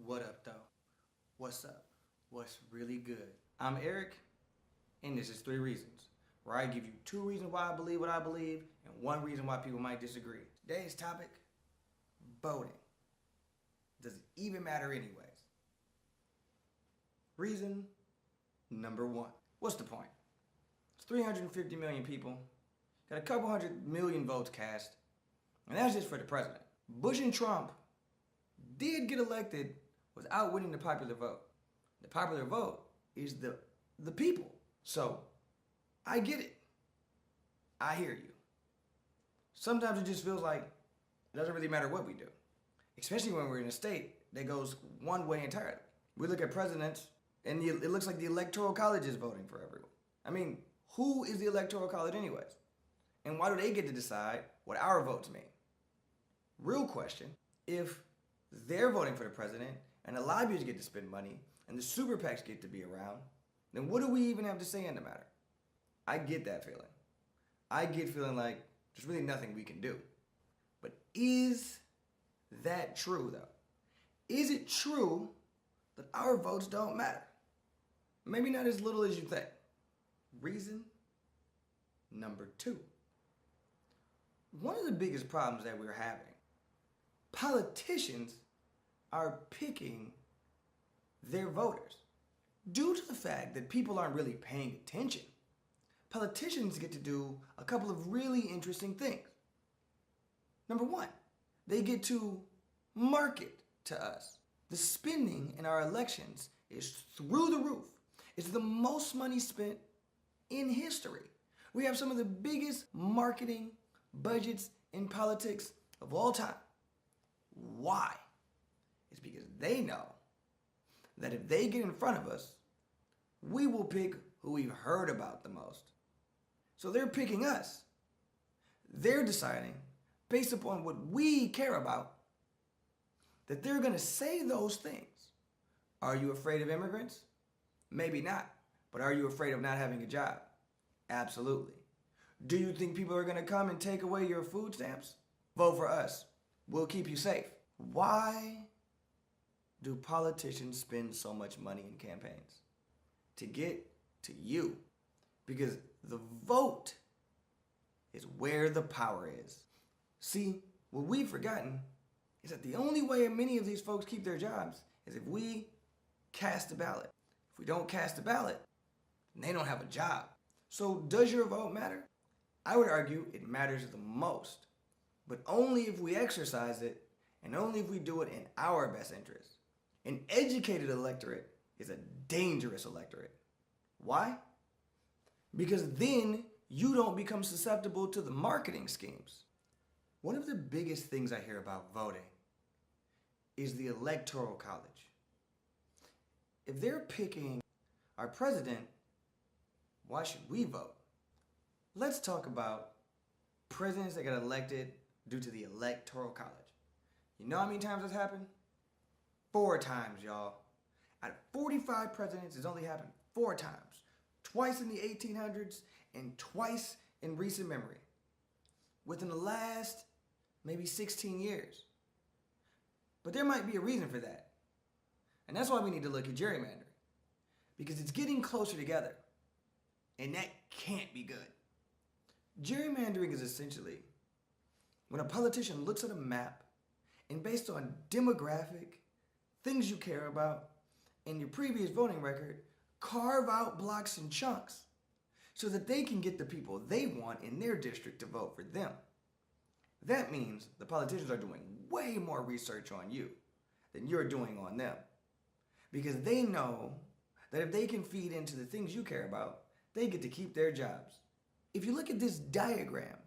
What up, though? What's up? What's really good? I'm Eric, and this is 3 Reasons, where I give you 2 reasons why I believe what I believe and 1 reason why people might disagree. Today's topic: voting. Does it even matter, anyways? Reason number 1. What's the point? It's 350 million people, got a couple 100 million votes cast, and that's just for the president. Bush and Trump did get elected without winning the popular vote. The popular vote is the people. So, I get it. I hear you. Sometimes it just feels like it doesn't really matter what we do, especially when we're in a state that goes one way entirely. We look at presidents, and it looks like the Electoral College is voting for everyone. I mean, who is the Electoral College anyways? And why do they get to decide what our votes mean? Real question: if they're voting for the president and the lobbyists get to spend money and the super PACs get to be around, then what do we even have to say in the matter? I get that feeling. I get feeling like there's really nothing we can do. But is that true, though? Is it true that our votes don't matter? Maybe not as little as you think. Reason number 2. One of the biggest problems that we're having, politicians are picking their voters. Due to the fact that people aren't really paying attention, politicians get to do a couple of really interesting things. Number 1, they get to market to us. The spending in our elections is through the roof. It's the most money spent in history. We have some of the biggest marketing budgets in politics of all time. Why? It's because they know that if they get in front of us, we will pick who we've heard about the most. So they're picking us. They're deciding, based upon what we care about, that they're going to say those things. Are you afraid of immigrants? Maybe not. But are you afraid of not having a job? Absolutely. Do you think people are going to come and take away your food stamps? Vote for us. We'll keep you safe. Why do politicians spend so much money in campaigns? To get to you. Because the vote is where the power is. See, what we've forgotten is that the only way many of these folks keep their jobs is if we cast a ballot. If we don't cast a ballot, then they don't have a job. So does your vote matter? I would argue it matters the most, but only if we exercise it and only if we do it in our best interest. An educated electorate is a dangerous electorate. Why? Because then you don't become susceptible to the marketing schemes. One of the biggest things I hear about voting is the Electoral College. If they're picking our president, why should we vote? Let's talk about presidents that got elected due to the Electoral College. You know how many times that's happened? 4 times, y'all. Out of 45 presidents, it's only happened 4 times. Twice in the 1800s and twice in recent memory. Within the last maybe 16 years. But there might be a reason for that. And that's why we need to look at gerrymandering. Because it's getting closer together. And that can't be good. Gerrymandering is essentially when a politician looks at a map and based on demographic, things you care about, and your previous voting record, carve out blocks and chunks so that they can get the people they want in their district to vote for them. That means the politicians are doing way more research on you than you're doing on them. Because they know that if they can feed into the things you care about, they get to keep their jobs. If you look at this diagram,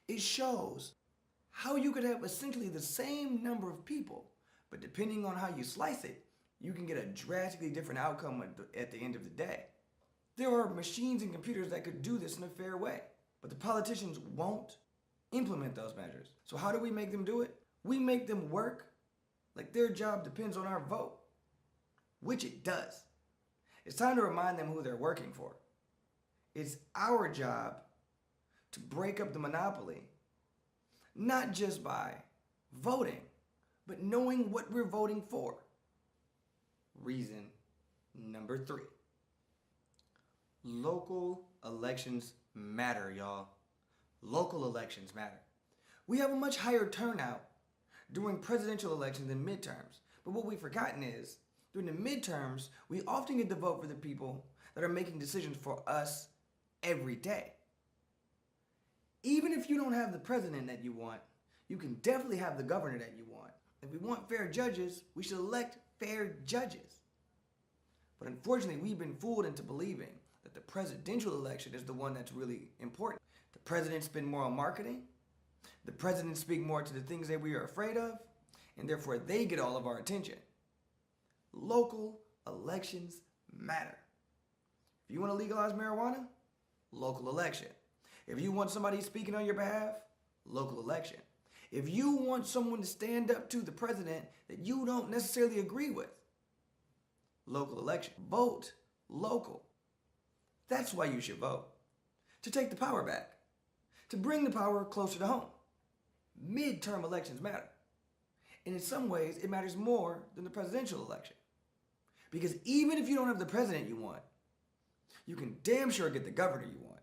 it shows how you could have essentially the same number of people, but depending on how you slice it, you can get a drastically different outcome at the end of the day. There are machines and computers that could do this in a fair way, but the politicians won't implement those measures. So how do we make them do it? We make them work like their job depends on our vote, which it does. It's time to remind them who they're working for. It's our job to break up the monopoly, not just by voting, but knowing what we're voting for. reason number 3. Local elections matter, y'all. Local elections matter. We have a much higher turnout during presidential elections than midterms. But what we've forgotten is, during the midterms, we often get to vote for the people that are making decisions for us every day. Even if you don't have the president that you want, you can definitely have the governor that you want. If we want fair judges, we should elect fair judges. But unfortunately, we've been fooled into believing that the presidential election is the one that's really important. The presidents spend more on marketing. The presidents speak more to the things that we are afraid of, and therefore they get all of our attention. Local elections matter. If you want to legalize marijuana, local election. If you want somebody speaking on your behalf, local election. If you want someone to stand up to the president that you don't necessarily agree with, local election. Vote local. That's why you should vote. To take the power back. To bring the power closer to home. Midterm elections matter. And in some ways, it matters more than the presidential election. Because even if you don't have the president you want, you can damn sure get the governor you want.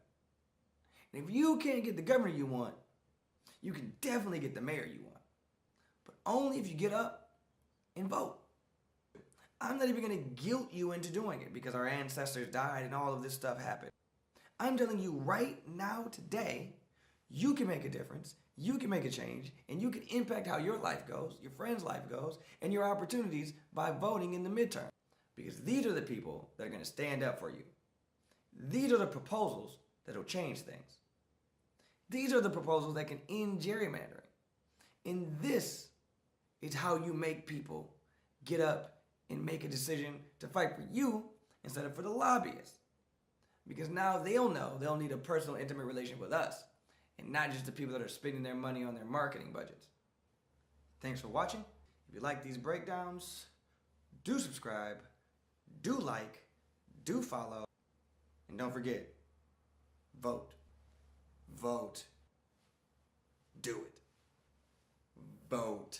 And if you can't get the governor you want, you can definitely get the mayor you want. But only if you get up and vote. I'm not even going to guilt you into doing it because our ancestors died and all of this stuff happened. I'm telling you right now, today, you can make a difference, you can make a change, and you can impact how your life goes, your friend's life goes, and your opportunities by voting in the midterm. Because these are the people that are going to stand up for you. These are the proposals that will change things. These are the proposals that can end gerrymandering. And this is how you make people get up and make a decision to fight for you instead of for the lobbyists. Because now they'll know they'll need a personal, intimate relationship with us and not just the people that are spending their money on their marketing budgets. Thanks for watching. If you like these breakdowns, do subscribe, do like, do follow, and don't forget, vote. Vote. Do it. Vote.